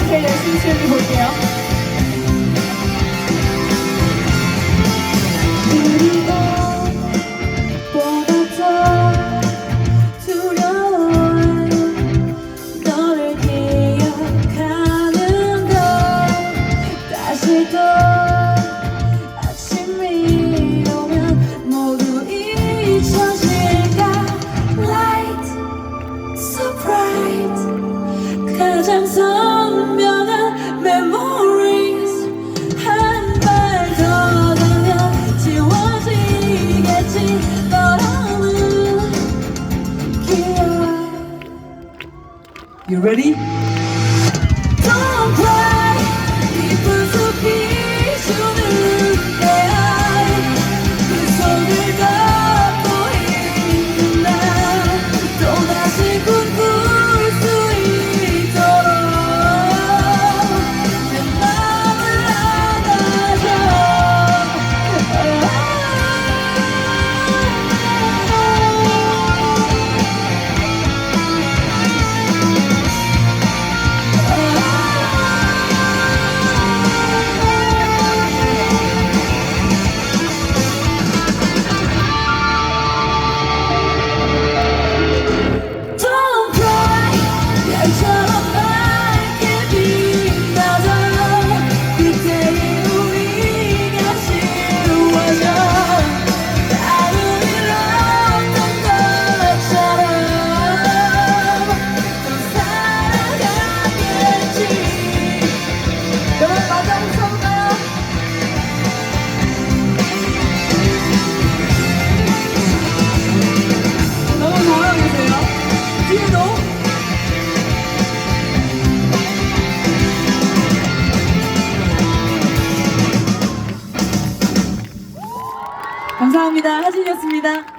제일 열심히 즐겨볼게요. 그리고 보다 더 두려운 너를 기억하는 것 다시 또 아침이 오면 모두 잊혀질까 Light so bright 가장 선명한 memories 한 발 더 가면 지워지겠지 너라는 기억. You ready? Don't cry 깊은 숲이 주는 내 알 그 손을 걷고 있는 날 또다시 꿈꿀 수 있도록 내 맘을 안아줘. Don't cry 별처럼 밝게 빛나자 그때의 우리가 쉬워져 나를 잃었던 것처럼 또 살아가겠지. 여러분 마지막으로 쳐볼까요? 너무 잘하고 계세요. 뒤에도 감사합니다. 하진이었습니다.